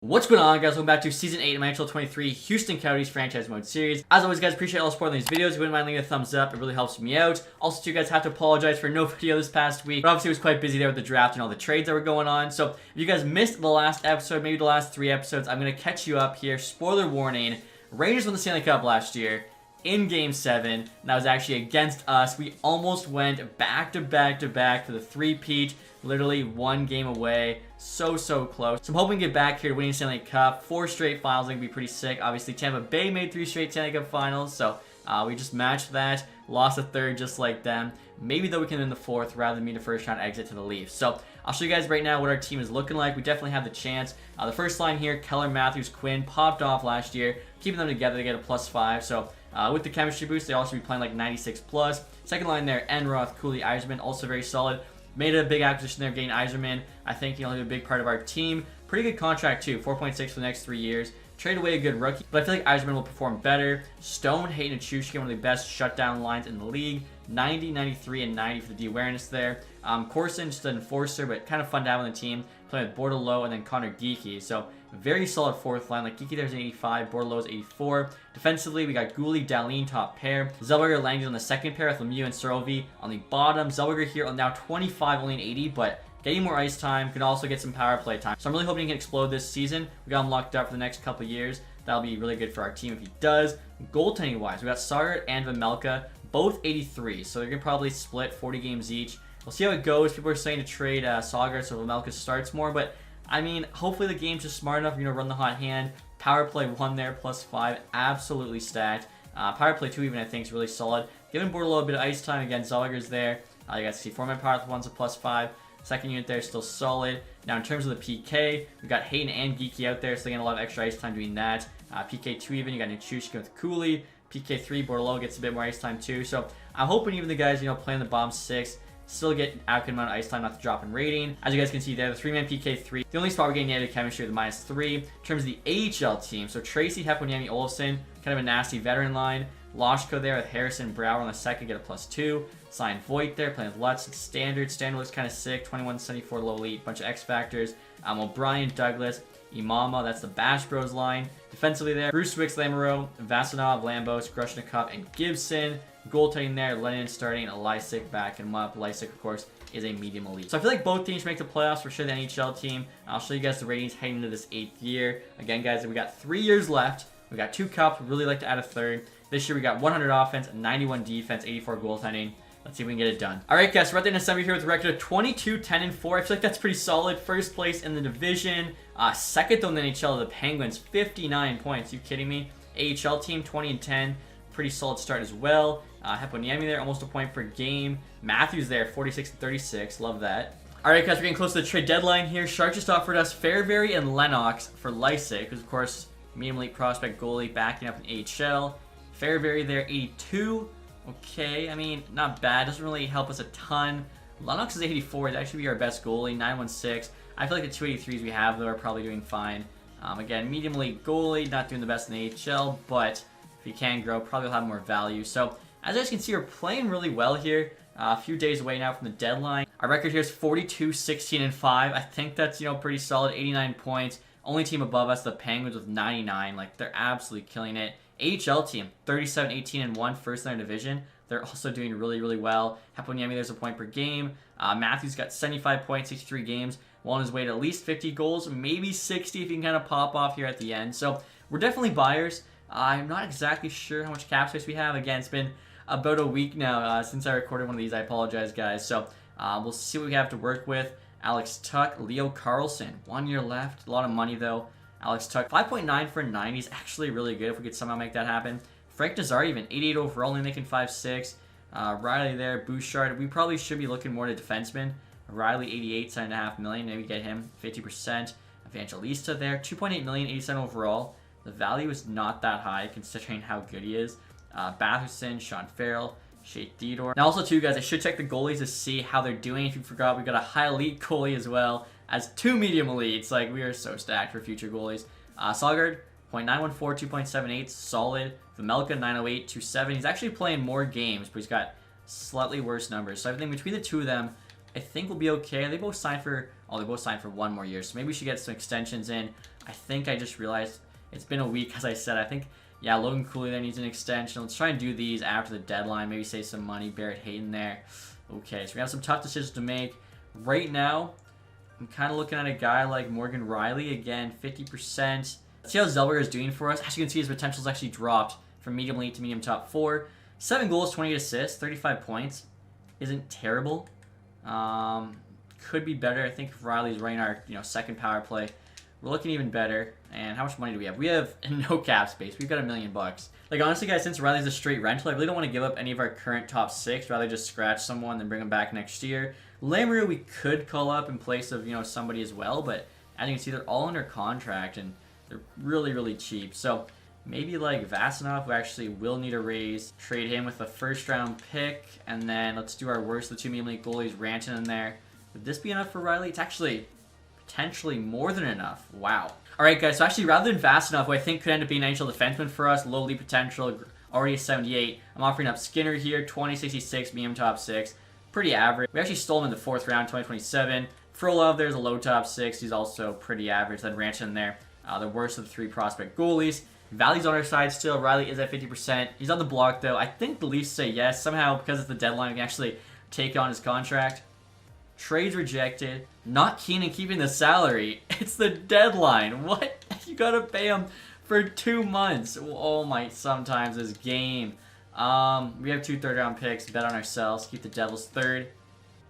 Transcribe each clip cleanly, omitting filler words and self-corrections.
What's going on, guys? Welcome back to Season 8 of my NHL 23 Houston Coyotes Franchise Mode Series. As always, guys, appreciate all the support on these videos. If you wouldn't mind leaving a thumbs up, it really helps me out. Also, too, guys, have to apologize for no video this past week. But obviously, it was quite busy there with the draft and all the trades that were going on. So, if you guys missed the last episode, maybe the last 3 episodes, I'm going to catch you up here. Spoiler warning, Rangers won the Stanley Cup last year in Game 7. And that was actually against us. We almost went back-to-back for the three-peat. Literally 1 game away. So close. So I'm hoping to get back here to winning Stanley Cup. 4 straight finals, I think would be pretty sick. Obviously, Tampa Bay made 3 straight Stanley Cup finals, so we just matched that. Lost a third just like them. Maybe though we can win the 4th rather than be the first round exit to the Leafs. So I'll show you guys right now what our team is looking like. We definitely have the chance. The first line here, Keller, Matthews, Quinn, popped off last year. Keeping them together, they get a +5. So with the chemistry boost, they also be playing like 96+. Second line there, Enroth, Cooley, Yzerman, also very solid. Made a big acquisition there, getting Yzerman. I think he'll be a big part of our team. Pretty good contract too, 4.6 for the next 3 years. Trade away a good rookie, but I feel like Yzerman will perform better. Stone, Hayton, and Chushkin, one of the best shutdown lines in the league. 90, 93, and 90 for the D-awareness there. Corson, just an enforcer, but kind of fun to have on the team. Playing with Bordelot and then Connor Geekie. So very solid 4th line. Like Geekie there's an 85, Bordelot's 84. Defensively, we got Gouli, Dahlin top pair. Zellweger, Langdon on the second pair with Lemieux and Serovi on the bottom. Zellweger here on now 25, only an 80, but getting more ice time. Could also get some power play time. So I'm really hoping he can explode this season. We got him locked up for the next couple years. That'll be really good for our team if he does. Goaltending wise, we got Sager and Vejmelka, both 83. So they're going to probably split 40 games each. We'll see how it goes. People are saying to trade Sager so Vejmelka starts more, but I mean, hopefully the game's just smart enough, run the hot hand. Power play 1 there, +5, absolutely stacked. Power play 2 even, I think, is really solid. Giving Bordelot a bit of ice time. Again, Zellweger's there. You got to see 4-man power with 1's a +5. Second unit there, still solid. Now, in terms of the PK, we got Hayden and Geekie out there, so they get a lot of extra ice time doing that. PK 2 even, you got Nichushkin with Cooley. PK 3, Bordelot gets a bit more ice time too. So I'm hoping even the guys, playing the bottom 6, still get adequate amount of ice time, not to drop in rating. As you guys can see there, the 3-man PK 3. The only spot we're getting negative chemistry with the -3. In terms of the AHL team, so Tracy, Heponiemi, Olofsson, kind of a nasty veteran line. Loshko there with Harrison, Brower on the second, get a +2. Sign Voigt there, playing with Lutz. Standard looks kind of sick. 21-74 low elite, bunch of X factors. O'Brien, Douglas, Imama, that's the Bash Bros line. Defensively there, Bruce Wicks, Lamoureux, Vasanov, Lambos, Grushnikov, and Gibson. Goaltending there, Lennon starting, Lysick backing him up. Lysick, of course, is a medium elite. So I feel like both teams make the playoffs for sure, the NHL team. I'll show you guys the ratings heading into this 8th year. Again, guys, we got 3 years left. We got 2 cups. We'd really like to add a 3rd. This year we got 100 offense, 91 defense, 84 goaltending. Let's see if we can get it done. All right, guys, so we're at the end of December here with a record of 22-10-4. I feel like that's pretty solid. First place in the division. Second, though, in the NHL, the Penguins, 59 points. You kidding me? AHL team, 20-10. Pretty solid start as well. Heponiemi there, almost a point per game. Matthews there, 46-36. Love that. All right, guys, we're getting close to the trade deadline here. Sharks just offered us Fairbury and Lennox for Lysick, who's, of course, medium elite prospect goalie backing up in AHL. Fairbury there, 82. Okay, I mean, not bad. Doesn't really help us a ton. Lennox is 84. It'd actually be our best goalie, 916. I feel like the 283s we have, though, are probably doing fine. Again, medium elite goalie, not doing the best in the AHL, but if he can grow, probably will have more value. So, as you guys can see, we're playing really well here. A few days away now from the deadline. Our record here is 42-16-5. I think that's, pretty solid. 89 points. Only team above us, the Penguins, with 99. Like, they're absolutely killing it. AHL team, 37-18-1, first in their division. They're also doing really well. Heponiemi, there's a point per game. Matthews got 75 points, 63 games. Well on his way to at least 50 goals, maybe 60 if he can kind of pop off here at the end. So we're definitely buyers. I'm not exactly sure how much cap space we have. Again, it's been about a week now since I recorded one of these. I apologize, guys. So we'll see what we have to work with. Alex Tuck, Leo Carlson, 1 year left. A lot of money, though. Alex Tuck, 5.9 for 90 is actually really good if we could somehow make that happen. Frank Nazar even, 88 overall, only making 5.6. Riley there, Bouchard. We probably should be looking more to defensemen. Riley, 88, $7.5 million. Maybe get him 50%. Evangelista there, 2.8 million, 87 overall. The value is not that high considering how good he is. Batherson, Sean Farrell, Shea Theodore. Now also too, guys, I should check the goalies to see how they're doing. If you forgot, we got a high elite goalie as well as 2 medium elites. Like, we are so stacked for future goalies. Saugard, 0.914, 2.78, solid. Vejmelka, 908, 270. He's actually playing more games, but he's got slightly worse numbers. So I think between the two of them, I think we'll be okay. They both signed for 1 more year, so maybe we should get some extensions in. I think I just realized it's been a week, as I said. I think, yeah, Logan Cooley there needs an extension. Let's try and do these after the deadline. Maybe save some money. Barrett Hayton there. Okay, so we have some tough decisions to make. Right now, I'm kind of looking at a guy like Morgan Riley. Again, 50%. Let's see how Zellweger is doing for us. As you can see, his potential is actually dropped from medium elite to medium top 4. 7 goals, 28 assists, 35 points. Isn't terrible. Could be better. I think if Riley's running our second power play, we're looking even better. And how much money do we have? We have no cap space. We've got $1 million. Like, honestly, guys, since Riley's a straight rental, I really don't want to give up any of our current top 6. Rather just scratch someone and then bring them back next year. Lamaru we could call up in place of somebody as well, but as you can see, they're all under contract and they're really, really cheap. So maybe like Vasanov, who actually will need a raise. Trade him with a first-round pick, and then let's do our worst of the 2 medium elite goalies, Ranton in there. Would this be enough for Riley? It's actually potentially more than enough. Wow. All right, guys, so actually rather than Vasanov, who I think could end up being an NHL defenseman for us, low lead potential, already a 78, I'm offering up Skinner here, 2066, medium top 6. Pretty average. We actually stole him in the 4th round, 2027. Frolov, there's a low top 6. He's also pretty average. Then Ranton in there, the worst of the 3 prospect goalies. Valley's on our side still. Riley is at 50%. He's on the block, though. I think the Leafs say yes. Somehow, because it's the deadline, we can actually take on his contract. Trades rejected. Not keen in keeping the salary. It's the deadline. What? You gotta pay him for 2 months. Oh my, sometimes this game. We have 2 third-round picks. Bet on ourselves. Keep the Devils 3rd.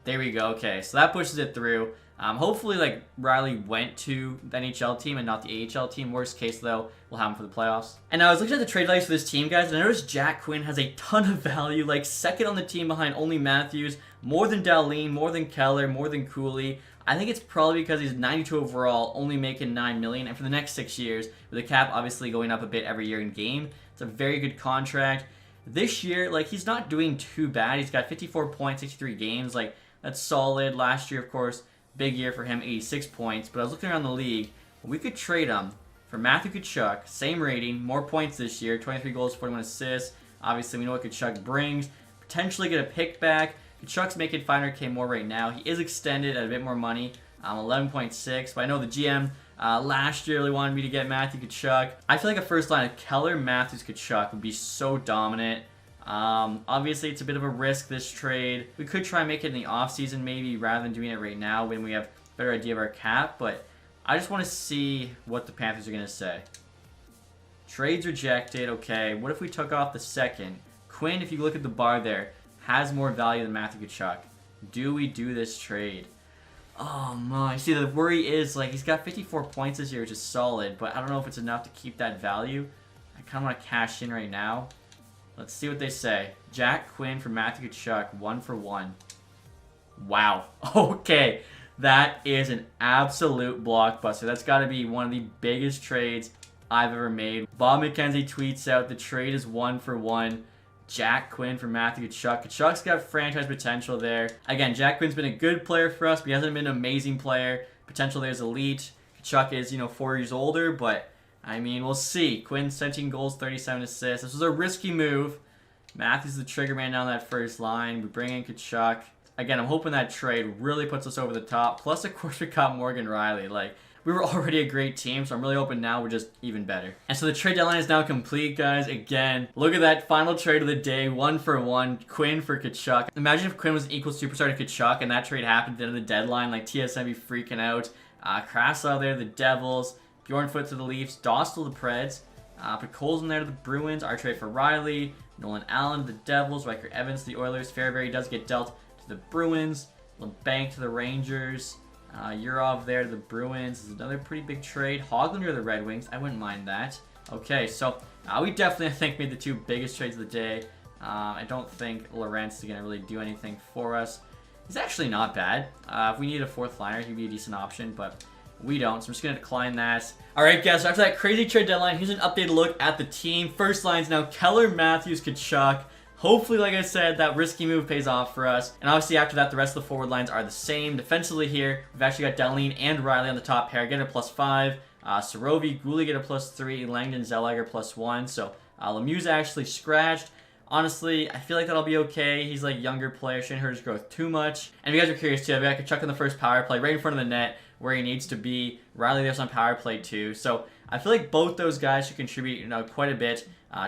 There we go. Okay, so that pushes it through. Hopefully, like, Riley went to the NHL team and not the AHL team. Worst case, though, we'll have him for the playoffs. And I was looking at the trade values for this team, guys, and I noticed Jack Quinn has a ton of value, like, 2nd on the team behind only Matthews, more than Dahlin, more than Keller, more than Cooley. I think it's probably because he's 92 overall, only making $9 million, and for the next 6 years, with the cap obviously going up a bit every year in game, it's a very good contract. This year, like, he's not doing too bad. He's got 54 points, 63 games, like, that's solid. Last year, of course, big year for him, 86 points. But I was looking around the league. We could trade him for Matthew Tkachuk, same rating, more points this year, 23 goals, 41 assists. Obviously, we know what Tkachuk brings. Potentially get a pick back. Tkachuk's making $500K more right now. He is extended at a bit more money, 11.6. But I know the GM last year really wanted me to get Matthew Tkachuk. I feel like a first line of Keller, Matthews, Tkachuk would be so dominant. Obviously, it's a bit of a risk, this trade. We could try and make it in the offseason maybe rather than doing it right now when we have a better idea of our cap, but I just want to see what the Panthers are going to say. Trades rejected. Okay, what if we took off the 2nd? Quinn, if you look at the bar there, has more value than Matthew Tkachuk. Do we do this trade? Oh my. See, the worry is, like, he's got 54 points this year, which is solid, but I don't know if it's enough to keep that value. I kind of want to cash in right now. Let's see what they say. Jack Quinn for Matthew Tkachuk, 1-for-1. Wow. Okay. That is an absolute blockbuster. That's got to be one of the biggest trades I've ever made. Bob McKenzie tweets out, the trade is 1-for-1. Jack Quinn for Matthew Tkachuk. Tkachuk's got franchise potential there. Again, Jack Quinn's been a good player for us, but he hasn't been an amazing player. Potential there's elite. Tkachuk is, 4 years older, but I mean, we'll see. Quinn, 17 goals, 37 assists. This was a risky move. Matthews the trigger man down that first line. We bring in Tkachuk. Again, I'm hoping that trade really puts us over the top. Plus, of course, we got Morgan Riley. Like, we were already a great team, so I'm really hoping now we're just even better. And so the trade deadline is now complete, guys. Again, look at that final trade of the day. 1-for-1. Quinn for Tkachuk. Imagine if Quinn was an equal superstar to Tkachuk and that trade happened at the end of the deadline. Like, TSN be freaking out. Krasov there, the Devils. Bjornfoot to the Leafs, Doss to the Preds, Picoul's in there to the Bruins, our trade for Riley, Nolan Allen to the Devils, Riker Evans to the Oilers, Fairbury does get dealt to the Bruins, LeBanc to the Rangers, Yurov there to the Bruins. This is another pretty big trade. Hoaglander to the Red Wings, I wouldn't mind that. Okay, so we definitely, I think, made the 2 biggest trades of the day. I don't think Lorentz is going to really do anything for us. He's actually not bad. If we need a 4th liner, he'd be a decent option, but we don't, so I'm just going to decline that. Alright, guys, so after that crazy trade deadline, here's an updated look at the team. First line's now Keller, Matthews, Tkachuk. Hopefully, like I said, that risky move pays off for us. And obviously, after that, the rest of the forward lines are the same. Defensively here, we've actually got Dahlin and Riley on the top pair, get a +5. Sorovi, Goulet get a +3. Langdon, Zellweger +1. So, Lemieux's actually scratched. Honestly, I feel like that'll be okay. He's like younger player, shouldn't hurt his growth too much. And if you guys are curious too, I've got Tkachuk in the first power play right in front of the net. where he needs to be. Riley there's on power play too. So I feel like both those guys should contribute, quite a bit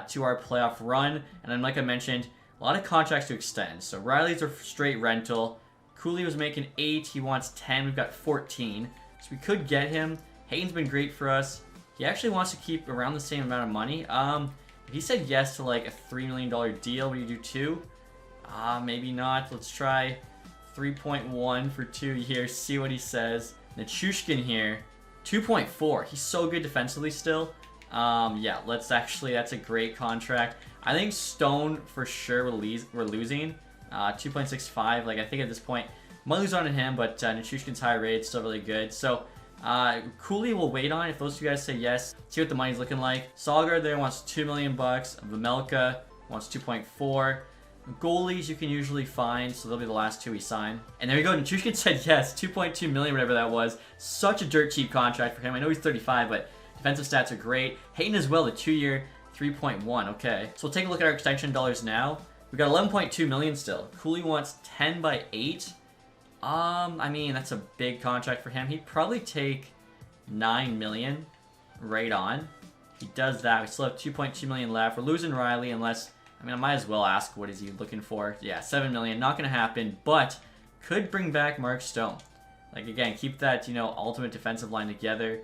to our playoff run. And then, like I mentioned, a lot of contracts to extend. So Riley's a straight rental. Cooley was making 8. He wants 10. We've got 14. So we could get him. Hayton's been great for us. He actually wants to keep around the same amount of money. If he said yes to like a $3 million deal, would you do 2? Maybe not. Let's try 3.1 for 2 years. See what he says. Nichushkin here, 2.4. He's so good defensively still. Yeah, that's a great contract. I think Stone for sure we're losing. 2.65. Like I think at this point, might lose on him, but Nichushkin's high rate still really good. So Cooley will wait on if those two guys say yes. See what the money's looking like. Salgard there wants $2 million. Vamelka wants 2.4. Goalies you can usually find, so they'll be the last 2 we sign. And there you go, Nichushkin said yes, 2.2 million, whatever that was. Such a dirt cheap contract for him. I know he's 35, but defensive stats are great. Hayton as well, a 2-year, 3.1. Okay, so we'll take a look at our extension dollars now. We got 11.2 million still. Cooley wants 10 by 8. I mean, that's a big contract for him. He'd probably take 9 million right on. He does that. We still have 2.2 million left. We're losing Riley unless, I mean, I might as well ask what is he looking for. Yeah, 7 million. Not going to happen, but could bring back Mark Stone. Like, again, keep that, ultimate defensive line together.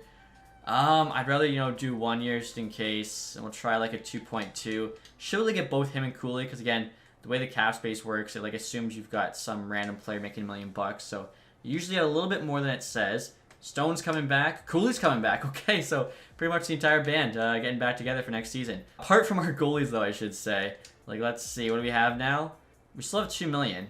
I'd rather, do 1 year just in case, and we'll try like a 2.2. Should really get both him and Cooley, because again, the way the cap space works, it like assumes you've got some random player making $1 million bucks, so you usually get a little bit more than it says. Stone's coming back. Cooley's coming back. Okay, so pretty much the entire band getting back together for next season. Apart from our goalies, though, I should say. Like, let's see. What do we have now? We still have 2 million.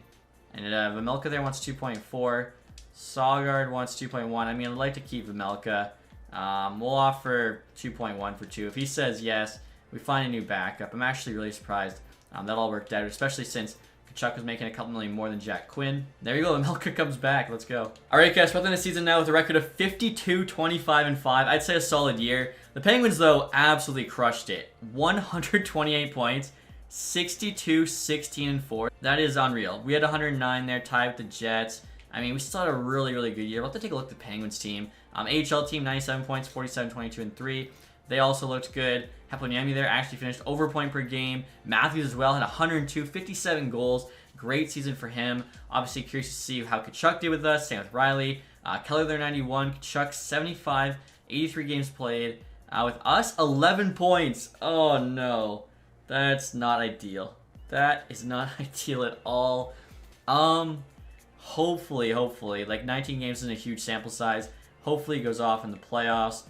And Vamelka there wants 2.4. Salgard wants 2.1. I mean, I'd like to keep Vamelka. We'll offer 2.1 for 2. If he says yes, we find a new backup. I'm actually really surprised that all worked out, especially since Kachuk was making a couple million more than Jack Quinn. There you go, Vamelka comes back. Let's go. All right, guys, we're in the season now with a record of 52, 25, and 5. I'd say a solid year. The Penguins, though, absolutely crushed it. 128 points, 62, 16, and 4. That is unreal. We had 109 there, tied with the Jets. I mean, we still had a really, really good year. We'll have to take a look at the Penguins team. AHL team, 97 points, 47, 22, and 3. They also looked good. Heponiemi there actually finished over a point per game. Matthews as well had 102, 57 goals. Great season for him. Obviously curious to see how Kachuk did with us. Same with Riley. Keller there 91. Kachuk 75, 83 games played. With us, 11 points. Oh no. That's not ideal. That is not ideal at all. Hopefully, like 19 games isn't a huge sample size. Hopefully he goes off in the playoffs.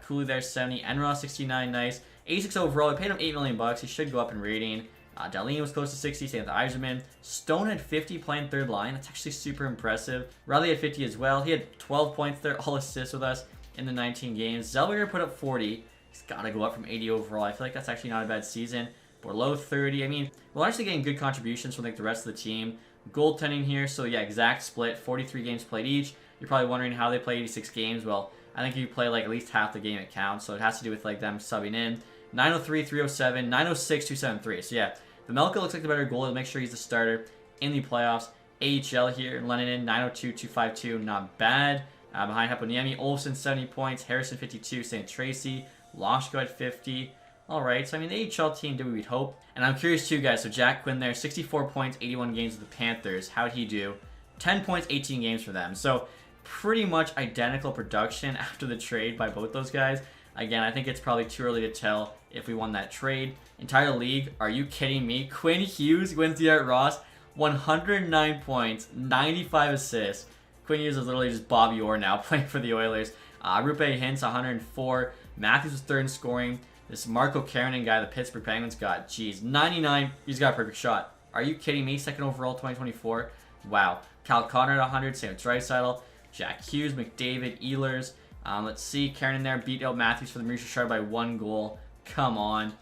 Cooley there 70, Enross 69, nice. 86 overall. We paid him $8 million bucks. He should go up in rating. Dahlin was close to 60, same with Yzerman. Stone had 50 playing third line. That's actually super impressive. Riley had 50 as well. He had 12 points there, all assists with us in the 19 games. Zellweger put up 40. He's got to go up from 80 overall. I feel like that's actually not a bad season. We're low 30. I mean, we're actually getting good contributions from like the rest of the team. Goaltending here, so yeah, exact split. 43 games played each. You're probably wondering how they play 86 games. Well, I think if you play like at least half the game, it counts. So it has to do with like them subbing in. 903, 307, 906, 273. So yeah, Vamelka looks like the better goalie. Make sure he's the starter in the playoffs. AHL here, Lennon 902, 252, not bad. Behind Heponiemi, Olsen 70 points, Harrison 52, St. Tracy, Loshko at 50. Alright, so I mean the AHL team did what we'd hope. And I'm curious too, guys. So Jack Quinn there, 64 points, 81 games with the Panthers. How'd he do? 10 points, 18 games for them. So pretty much identical production after the trade by both those guys. Again, I think it's probably too early to tell if we won that trade. Entire league, are you kidding me? Quinn Hughes wins the Art Ross, 109 points, 95 assists. Quinn Hughes is literally just Bobby Orr now playing for the Oilers. Rupe Hintz, 104. Matthews was third in scoring. This Marco Keranen guy the Pittsburgh Penguins got, geez, 99. He's got a perfect shot. Are you kidding me? Second overall, 2024. Wow. Cal Connor at 100. Sam Draisaitl. Jack Hughes, McDavid, Ehlers. Let's see. Keranen there beat out Matthews for the Maurice Richard by 1 goal. Come on.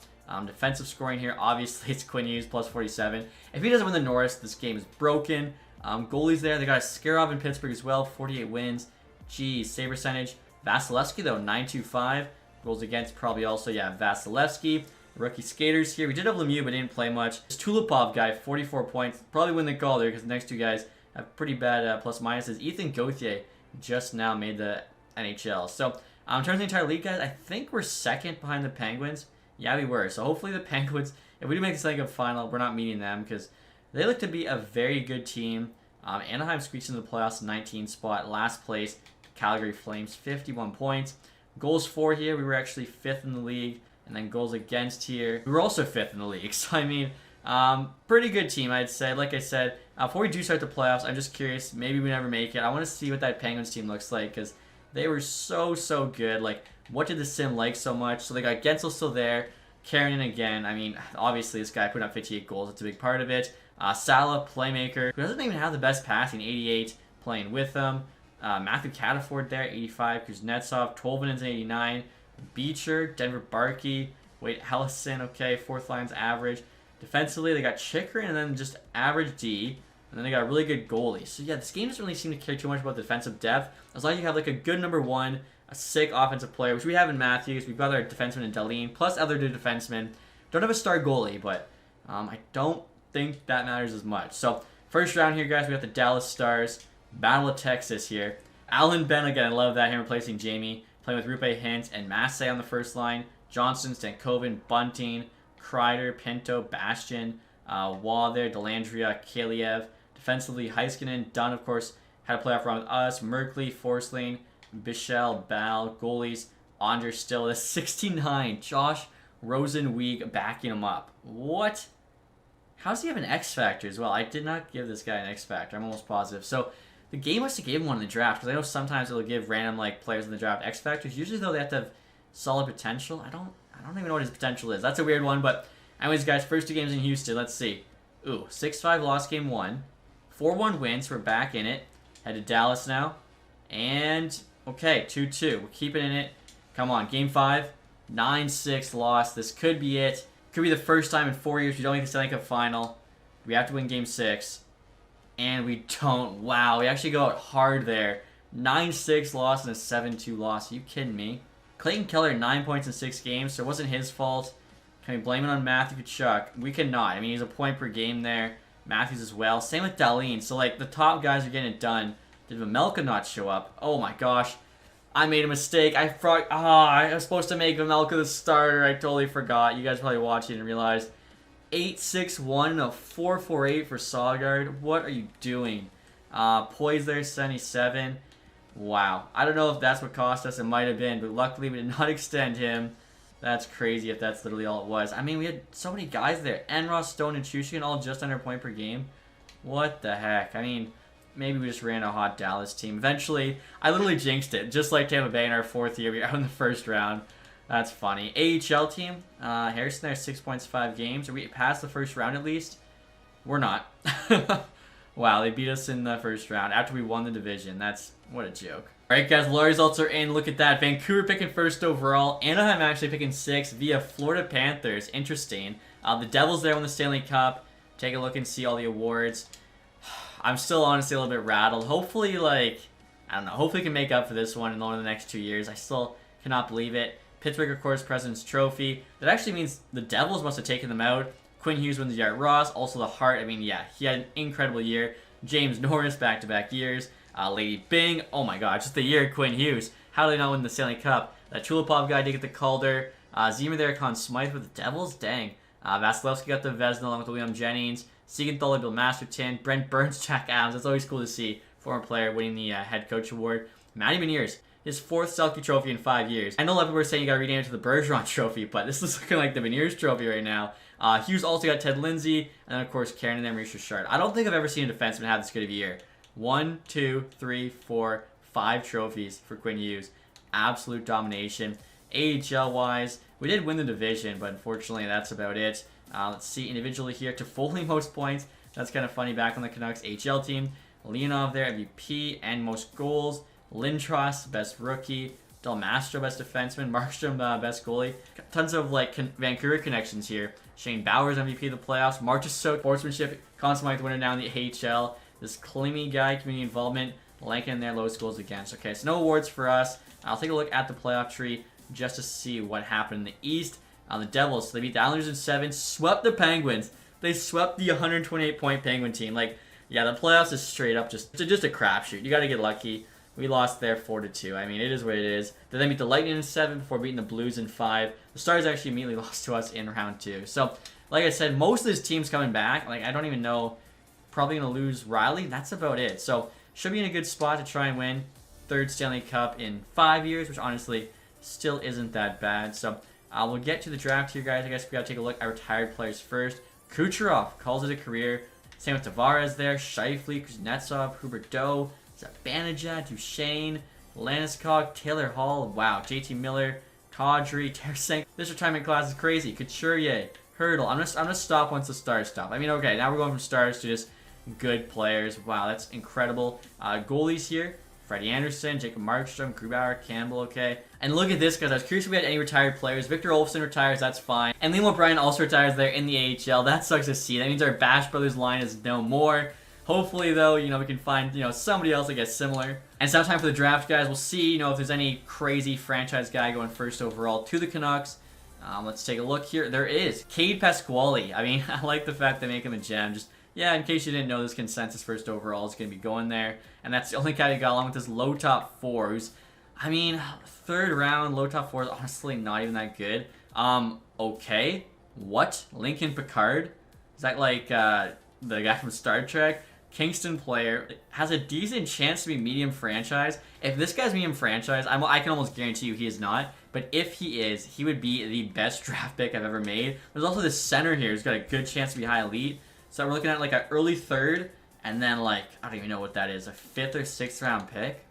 Defensive scoring here, obviously it's Quinn Hughes, plus 47. If he doesn't win the Norris, this game is broken. Goalies there, they got a Skarov in Pittsburgh as well, 48 wins. Geez, save percentage. Vasilevsky though, 925. Goals against probably also, yeah, Vasilevsky. Rookie skaters here. We did have Lemieux, but didn't play much. This Tulipov guy, 44 points. Probably win the call there because the next two guys have pretty bad plus minuses. Ethan Gauthier, just now made the NHL. So, in terms of the entire league, guys, I think we're second behind the Penguins. Yeah, we were. So, hopefully the Penguins, if we do make the Stanley Cup final, we're not meeting them because they look to be a very good team. Anaheim squeaks into the playoffs, 19th spot. Last place, Calgary Flames, 51 points. Goals for here, we were actually 5th in the league. And then goals against here, we were also 5th in the league. So, I mean, pretty good team, I'd say. Like I said, before we do start the playoffs, I'm just curious. Maybe we never make it. I want to see what that Penguins team looks like because they were so good. Like, what did the sim like so much? So they got Gensel still there. Karen again. I mean, obviously this guy put up 58 goals. It's a big part of it. Salah, playmaker, who doesn't even have the best passing, 88, playing with them. Matthew Cataford there, 85. Kuznetsov, Tolvanen's 89. Beecher, Denver Barkey, Wade Hellison, okay, 4th line's average. Defensively, they got Chikrin and then just average D. And then they got a really good goalie. So yeah, this game doesn't really seem to care too much about defensive depth. As long as you have like a good number one, a sick offensive player, which we have in Matthews. We've got our defenseman in Dahlin, plus other two defensemen. Don't have a star goalie, but I don't think that matters as much. So first round here, guys, we got the Dallas Stars. Battle of Texas here. Alan Ben, again, I love that, him replacing Jamie. Playing with Rupe Hintz and Massey on the first line. Johnson, Stankoven, Bunting, Kreider, Pinto, Bastian, Waugh there, Delandria, Kaliev. Defensively, Heiskanen, Dunn, of course, had a playoff run with us. Merkley, Forsling, Bichelle, Ball, goalies, Andre Still. That's 69. Josh Rosenweig backing him up. What? How does he have an X Factor as well? I did not give this guy an X Factor. I'm almost positive. So the game must have gave him one in the draft because I know sometimes it'll give random like players in the draft X Factors. Usually though they have to have solid potential. I don't even know what his potential is. That's a weird one. But anyways, guys, first 2 games in Houston. Let's see. Ooh, 6-5 lost game 1. 4-1 wins. We're back in it. Head to Dallas now. And, okay, 2-2. We're keeping in it. Come on, game 5. 9-6 loss. This could be it. Could be the first time in 4 years we don't make the Stanley Cup final. We have to win game 6. And we don't. Wow, we actually go out hard there. 9-6 loss and a 7-2 loss. Are you kidding me? Clayton Keller, 9 points in 6 games, so it wasn't his fault. Can we blame it on Matthew Tkachuk? We cannot. I mean, he's a point per game there. Matthews as well. Same with Dahlin. So, like, the top guys are getting it done. Did Vemelka not show up? Oh, my gosh. I made a mistake. I was supposed to make Vemelka the starter. I totally forgot. You guys probably watched it and realized. 8-6-1 and a 4-4-8 for Sawgard. What are you doing? Poise there, 77. Wow. I don't know if that's what cost us. It might have been, but luckily we did not extend him. That's crazy if that's literally all it was. I mean, we had so many guys there. Enross, Stone, and Chushin all just under a point per game. What the heck? I mean, maybe we just ran a hot Dallas team. Eventually, I literally jinxed it. Just like Tampa Bay in our 4th year. We were out in the first round. That's funny. AHL team. Harrison there, 6 points, 5 games. Are we past the first round at least? We're not. Wow, they beat us in the first round after we won the division. That's, what a joke. Alright guys, the results are in. Look at that. Vancouver picking 1st overall. Anaheim actually picking 6th via Florida Panthers. Interesting. The Devils there won the Stanley Cup. Take a look and see all the awards. I'm still honestly a little bit rattled. Hopefully, like, I don't know. Hopefully we can make up for this one in one of the next 2 years. I still cannot believe it. Pittsburgh, of course, President's Trophy. That actually means the Devils must have taken them out. Quinn Hughes wins the Art Ross. Also the Hart. I mean, yeah, he had an incredible year. James Norris, back-to-back years. Lady Bing. Oh my god, just the year of Quinn Hughes. How did they not win the Stanley Cup? That Chulapov guy did get the Calder. Zima there, Conn Smythe with the Devils. Dang. Vasilevsky got the Vezina along with William Jennings. Siegenthaler, Bill Masterton. Brent Burns, Jack Adams. That's always cool to see. Former player winning the head coach award. Matty Beniers. His 4th Selke trophy in 5 years. I know a lot of people are saying you got to rename it to the Bergeron trophy, but this is looking like the Beniers trophy right now. Hughes also got Ted Lindsay, and then of course Karen and then Maurice Richard. I don't think I've ever seen a defenseman have this good of a year. 1, 2, 3, 4, 5 trophies for Quinn Hughes. Absolute domination. AHL-wise, we did win the division, but unfortunately that's about it. Let's see individually here. Toffoli most points. That's kind of funny back on the Canucks AHL team. Leonov there, MVP and most goals. Lindros, best rookie. Del Mastro, best defenseman. Markstrom, best goalie. Tons of like Vancouver connections here. Shane Bowers, MVP of the playoffs. Marchessault, sportsmanship. Conn Smythe winner now in the AHL. This Klimy guy, community involvement. Lankin there, lowest goals against. Okay, so no awards for us. I'll take a look at the playoff tree just to see what happened in the East. The Devils, so they beat the Islanders in 7, swept the Penguins. They swept the 128-point Penguin team. Like, yeah, the playoffs is straight up just a crapshoot. You got to get lucky. We lost there 4-2. I mean, it is what it is. They then beat the Lightning in 7 before beating the Blues in 5. The Stars actually immediately lost to us in round 2. So, like I said, most of this team's coming back. Like, I don't even know. Probably going to lose Riley. That's about it. So, should be in a good spot to try and win 3rd Stanley Cup in 5 years, which honestly still isn't that bad. So, we'll get to the draft here, guys. I guess we got to take a look at retired players first. Kucherov calls it a career. Same with Tavares there. Scheifele, Kuznetsov, Huberdeau, Zibanejad, Duchesne, Landeskog, Taylor Hall. Wow, JT Miller, Kadri, Tarasenko. This retirement class is crazy. Couturier, Hurdle. I'm gonna stop once the stars stop. I mean, okay, now we're going from stars to just good players. Wow, that's incredible. Goalies here. Freddie Anderson, Jacob Markstrom, Grubauer, Campbell, okay. And look at this, guys. I was curious if we had any retired players. Victor Olofsson retires, that's fine. And Liam O'Brien also retires there in the AHL. That sucks to see. That means our Bash Brothers line is no more. Hopefully, though, we can find, somebody else that gets similar. And it's now time for the draft, guys. We'll see, if there's any crazy franchise guy going first overall to the Canucks. Let's take a look here. There is. Cade Pasquale. I mean, I like the fact they make him a gem. Just, yeah, in case you didn't know, this consensus first overall is going to be going there. And that's the only guy who got along with this low top 4. Who's, I mean, 3rd round, low top 4 is honestly not even that good. Okay. What? Lincoln Picard? Is that like the guy from Star Trek? Kingston player. Has a decent chance to be medium franchise. If this guy's medium franchise, I can almost guarantee you he is not. But if he is, he would be the best draft pick I've ever made. There's also this center here who's got a good chance to be high elite. So we're looking at like an early 3rd, and then like, I don't even know what that is, a 5th or 6th round pick.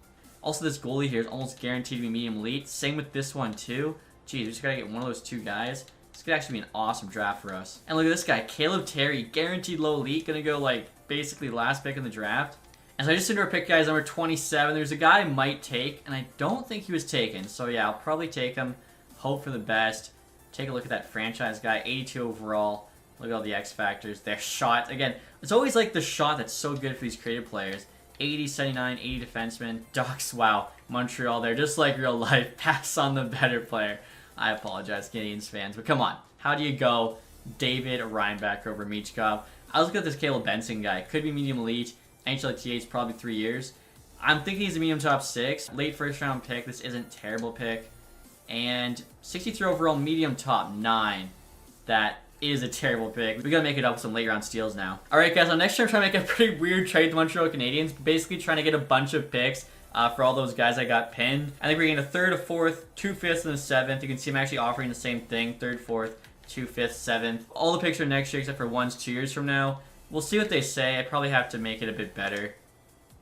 Also, this goalie here is almost guaranteed to be medium elite. Same with this one too. Geez, we just gotta get one of those 2 guys. This could actually be an awesome draft for us. And look at this guy, Caleb Terry, guaranteed low elite, gonna go like basically last pick in the draft. And so I just did our pick, guys, number 27. There's a guy I might take, and I don't think he was taken. So yeah, I'll probably take him. Hope for the best. Take a look at that franchise guy, 82 overall. Look at all the X factors. Their shot. Again, it's always like the shot that's so good for these creative players. 80, 79, 80 defenseman. Ducks, wow. Montreal there, just like real life. Pass on the better player. I apologize, Canadiens fans, but come on. How do you go David Reinbacher over Michkov? I was looking at this Caleb Benson guy. Could be medium elite. NHL TH probably 3 years. I'm thinking he's a medium top 6. Late 1st round pick. This isn't a terrible pick. And 63 overall medium top 9. That is a terrible pick. We gotta make it up with some late round steals now. Alright guys, next year I'm trying to make a pretty weird trade with the Montreal Canadiens. Basically trying to get a bunch of picks for all those guys I got pinned. I think we're getting a 3rd, a 4th, 2 5ths, and a 7th. You can see I'm actually offering the same thing. 3rd, 4th, 2 5ths, 7th. All the picks are next year except for one's 2 years from now. We'll see what they say. I probably have to make it a bit better.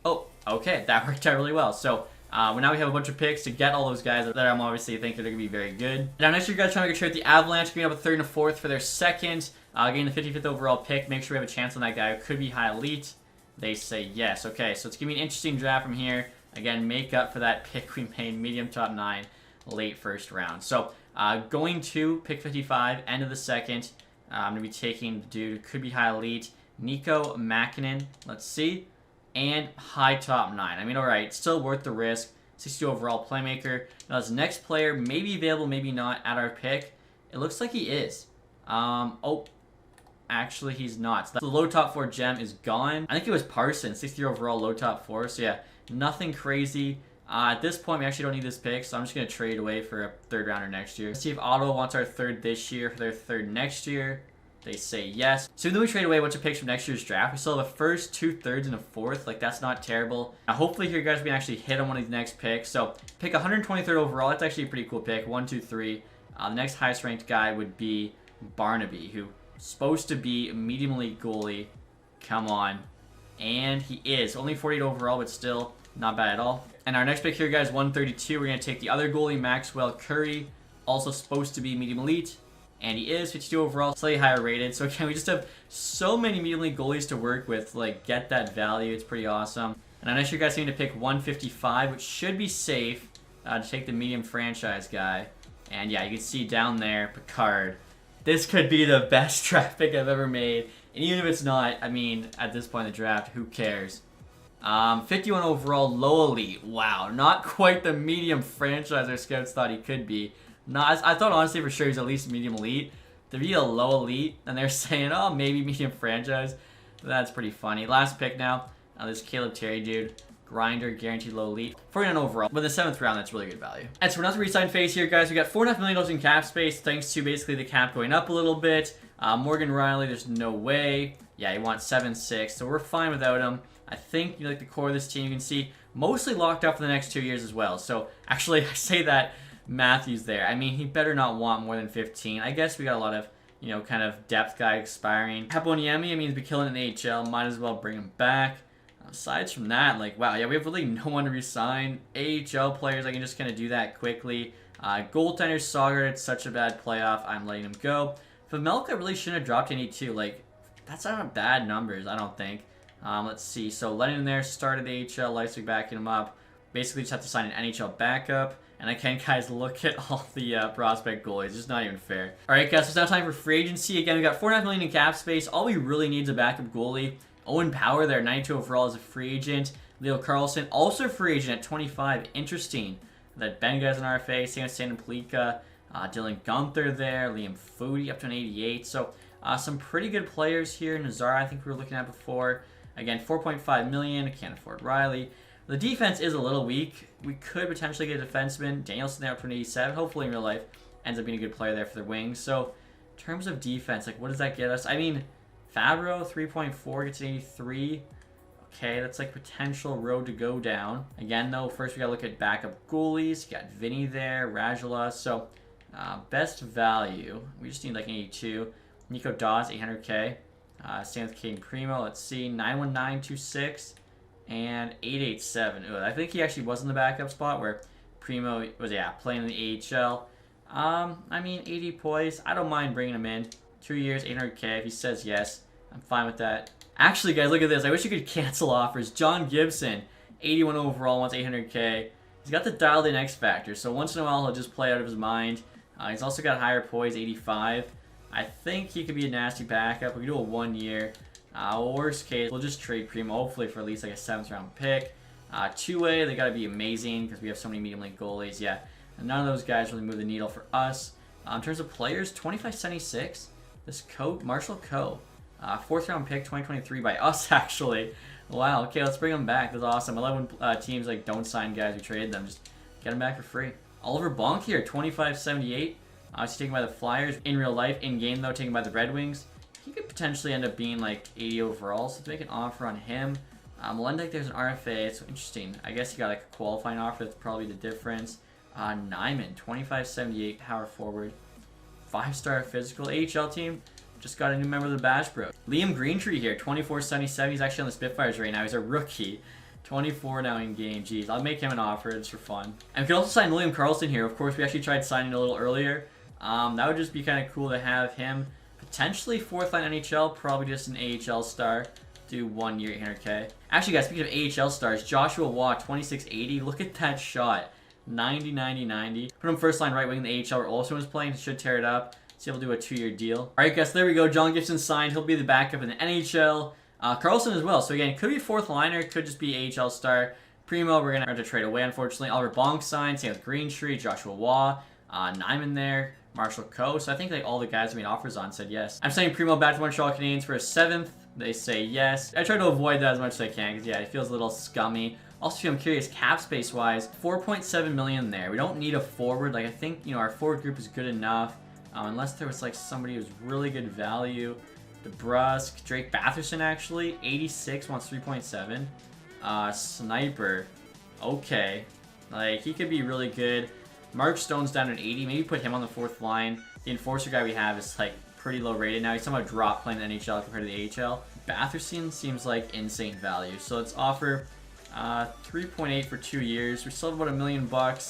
Oh, okay. That worked out really well. So, well, now we have a bunch of picks to get all those guys that I'm obviously thinking are going to be very good. Now, next year, guys, trying to make a trade with the Avalanche, giving up a 3rd and a 4th for their 2nd. Getting the 55th overall pick. Make sure we have a chance on that guy who could be high elite. They say yes. Okay, so it's going to be an interesting draft from here. Again, make up for that pick we made, medium top 9, late 1st round. So, going to pick 55, end of the 2nd. I'm going to be taking the dude who could be high elite, Nico Makinen. Let's see. And high top 9. I mean, alright, still worth the risk. 62 overall playmaker. Now, this next player may be available, maybe not, at our pick. It looks like he is. Oh, actually, he's not. So the low top 4 gem is gone. I think it was Parson, 60 overall, low top 4. So, yeah, nothing crazy. At this point, we actually don't need this pick, so I'm just going to trade away for a 3rd rounder next year. Let's see if Ottawa wants our 3rd this year for their 3rd next year. They say yes. So then we trade away a bunch of picks from next year's draft. We still have a 1st, 2 3rds, and a 4th. Like, that's not terrible. Now, hopefully here, guys, we can actually hit on one of these next picks. So, pick 123rd overall. That's actually a pretty cool pick. 1, 2, 3. The next highest ranked guy would be Barnaby, who is supposed to be a medium elite goalie. Come on. And he is. Only 48 overall, but still not bad at all. And our next pick here, guys, 132. We're going to take the other goalie, Maxwell Curry. Also supposed to be medium elite. And he is 52 overall, slightly higher rated. So again, we just have so many medium elite goalies to work with. Like, get that value. It's pretty awesome. And I'm not sure you guys need to pick 155, which should be safe to take the medium franchise guy. And yeah, you can see down there, Picard. This could be the best draft pick I've ever made. And even if it's not, I mean, at this point in the draft, who cares? 51 overall, low elite. Wow, not quite the medium franchise our scouts thought he could be. No, I thought honestly for sure he's at least medium elite. To be a low elite, and they're saying, oh, maybe medium franchise. That's pretty funny. Last pick now. This Caleb Terry dude. grinder, guaranteed low elite. 49 overall. With the 7th round, that's really good value. And so we're not the re-sign phase here, guys. We got $4.5 million in cap space, thanks to basically the cap going up a little bit. Morgan Riley, there's no way. Yeah, he wants 7.6, so we're fine without him. I think, like the core of this team, you can see mostly locked up for the next 2 years as well. So actually, I say that Matthews there. I mean, he better not want more than 15. I guess we got a lot of, kind of depth guy expiring. Haponiemi, I mean, he's been killing in the AHL. Might as well bring him back. Aside from that, like, wow, yeah, we have really no one to resign. AHL players, I can just kind of do that quickly. Goaltender Sager, it's such a bad playoff. I'm letting him go. Famelka really shouldn't have dropped any too. Like, that's not bad numbers, I don't think. Let's see. So Lennon there started the AHL. Leipzig backing him up. Basically, just have to sign an NHL backup. And I can't, guys, look at all the prospect goalies. It's just not even fair. All right, guys, so it's now time for free agency. Again, we got $4.5 million in cap space. All we really need is a backup goalie. Owen Power there, 92 overall, is a free agent. Leo Carlson, also free agent at 25. Interesting that Ben guy's an RFA. Same with Stan Plika. Dylan Gunther there. Liam Foodie up to an 88. So some pretty good players here. Nazar, I think we were looking at before. Again, $4.5 million. Can't afford Riley. The defense is a little weak. We could potentially get a defenseman. Danielson there up to an 87. Hopefully in real life ends up being a good player there for the wings. So in terms of defense, like, what does that get us? I mean, Fabro, 3.4, gets an 83. Okay, that's like potential road to go down. Again, though, first we gotta look at backup goalies. You got Vinny there, Rajala. So best value, we just need like an 82. Nico Dawes, 800K. Same with King Primo. Let's see, 91926 and 887. Ooh, I think he actually was in the backup spot where Primo was, playing in the AHL. I mean, 80 poise. I don't mind bringing him in. 2 years, 800K. If he says yes, I'm fine with that. Actually, guys, look at this. I wish you could cancel offers. John Gibson, 81 overall, wants 800K. He's got the dialed-in X factor, so once in a while he'll just play out of his mind. He's also got higher poise, 85. I think he could be a nasty backup. We can do a 1 year. Worst case, we'll just trade Primo, hopefully for at least like a 7th round pick. Two-way, they got to be amazing because we have so many medium-link goalies. Yeah, and none of those guys really move the needle for us. In terms of players, 2576. This Marshall Coe, 4th round pick, 2023 by us actually. Wow. Okay, let's bring him back. That's awesome. I love when teams like don't sign guys who trade them. Just get them back for free. Oliver Bonk here, 2578. He's taken by the Flyers in real life. In game though, taken by the Red Wings. He could potentially end up being like 80 overall. So to make an offer on him, Melendek, there's an RFA. So interesting. I guess he got like a qualifying offer. That's probably the difference. Nyman, 2578, power forward. 5-star physical. AHL team just got a new member of the Bash Bros. Liam Greentree here, 2477. He's actually on the Spitfires right now. He's a rookie. 24 now in game. Jeez, I'll make him an offer just for fun. And we can also sign William Karlsson here. Of course, we actually tried signing a little earlier. That would just be kind of cool to have him. Potentially 4th line NHL, probably just an AHL star. Do 1 year, 800K. Actually, guys, speaking of AHL stars, Joshua Waugh, 2680. Look at that shot. 90, 90, 90. Put him first line right wing in the AHL where Olsen was playing. He should tear it up. See if he'll do a 2-year deal. Alright, guys, there we go. John Gibson signed. He'll be the backup in the NHL. Karlsson as well. So again, could be 4th liner, could just be AHL star. Primo, we're going to have to trade away, unfortunately. Oliver Bonk signed. Same with Greentree, Joshua Waugh, Nyman there, Marshall Coe. So I think like all the guys we made offers on said yes. I'm sending Primo back to Montreal Canadiens for a 7th. They say yes. I try to avoid that as much as I can because, yeah, it feels a little scummy. Also, I'm curious, cap space wise, 4.7 million there. We don't need a forward. Like, I think, our forward group is good enough. Unless there was like somebody who's really good value. DeBrusque, Drake Batherson actually, 86, wants 3.7. Sniper, okay. Like, he could be really good. Mark Stone's down at 80. Maybe put him on the 4th line. The enforcer guy we have is like pretty low rated now. He's somehow dropped playing the NHL compared to the AHL. Batherson seems like insane value. So let's offer 3.8 for 2 years. We still have about $1 million.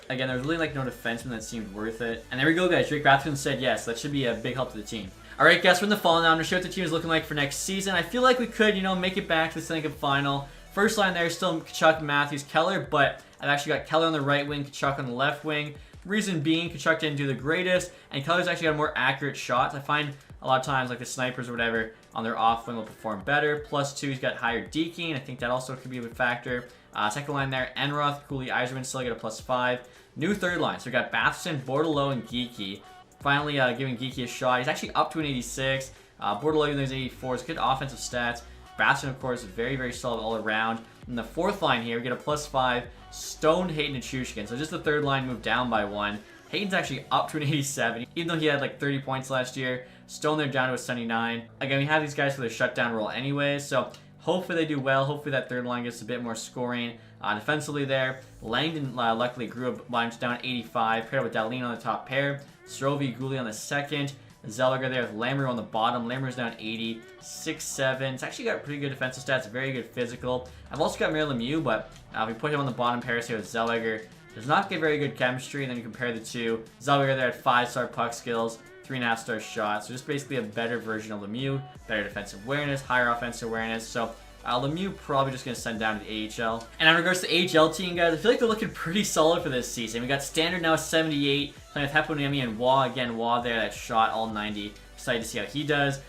Again, there's really like no defenseman that seemed worth it. And there we go, guys. Drake Batherson said yes. That should be a big help to the team. Alright, guys, we're in the fall now. I'm going to show what the team is looking like for next season. I feel like we could, make it back to the Stanley Cup final. First line there is still Kachuk, Matthews, Keller, but I've actually got Keller on the right wing, Kachuk on the left wing. Reason being, Kachuk didn't do the greatest, and Keller's actually got more accurate shots. I find a lot of times, like the snipers or whatever, on their off wing will perform better. +2, he's got higher deking. I think that also could be a factor. Second line there, Enroth, Cooley, Eiserman still get a +5. New third line, so we got Batherson, Bordelot, and Geeky. Finally giving Geeky a shot. He's actually up to an 86. Bordelot, even though he's 84, is good offensive stats. Batherson, of course, is very, very solid all around. In the fourth line here, we get a +5, Stone, Hayton, and Shushkin. So just the third line moved down by 1. Hayton's actually up to an 87, even though he had like 30 points last year. Stone, they're down to a 79. Again, we have these guys for their shutdown role anyways, so hopefully they do well. Hopefully that third line gets a bit more scoring. Defensively there, Langdon luckily grew a bunch, down 85, paired with Dahlin on the top pair. Srovey, Goulet on the second. Zellweger there with Lamoureux on the bottom. Lamoureux's down 80, 6'7". It's actually got pretty good defensive stats, very good physical. I've also got Mario Lemieux, but if we put him on the bottom pair here with Zellweger, does not get very good chemistry, and then you compare the two. Zellweger there at 5-star puck skills, 3.5-star shot, so just basically a better version of Lemieux, better defensive awareness, higher offensive awareness, so Lemieux probably just going to send down to the AHL. And in regards to the AHL team, guys, I feel like they're looking pretty solid for this season. We got Standard now 78, playing with Heponiemi and Waugh. Again, Waugh there, that shot all 90. Excited to see how he does.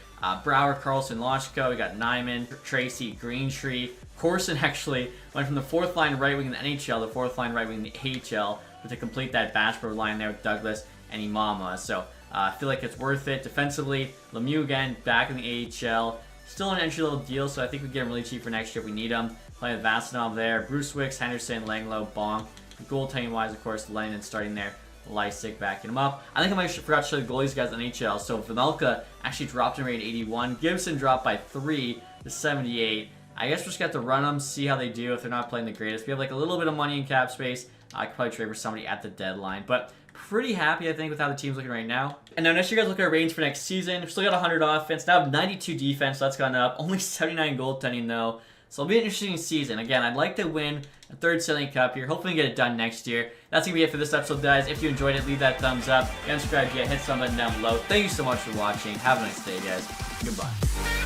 Brouwer, Carlson, Loshko. We got Nyman, Tracy, Greentree. Corson actually went from the fourth line right wing in the NHL, the fourth line right wing in the AHL, but to complete that Bashford line there with Douglas and Imama. So I feel like it's worth it. Defensively, Lemieux again back in the AHL. Still an entry-level deal, so I think we get him really cheap for next year if we need him. Playing with Vasanov there, Bruce Wicks, Henderson, Langlow, Bonk. Goaltending-wise, of course, Lennon starting there. Lysick backing him up. I think I might forgot to show the goalies guys in NHL. So Vanelka actually dropped in rate 81. Gibson dropped by 3 to 78. I guess we're just got to run them, see how they do if they're not playing the greatest. We have like a little bit of money in cap space. I could probably trade for somebody at the deadline, but pretty happy, I think, with how the team's looking right now. And now next year, guys, look at our ratings for next season. We've still got 100 offense. Now have 92 defense, so that's gone up. Only 79 goaltending, though. So it'll be an interesting season. Again, I'd like to win a third Stanley Cup here. Hopefully we get it done next year. That's going to be it for this episode, guys. If you enjoyed it, leave that thumbs up. If you haven't subscribed yet, hit some button down below. Thank you so much for watching. Have a nice day, guys. Goodbye.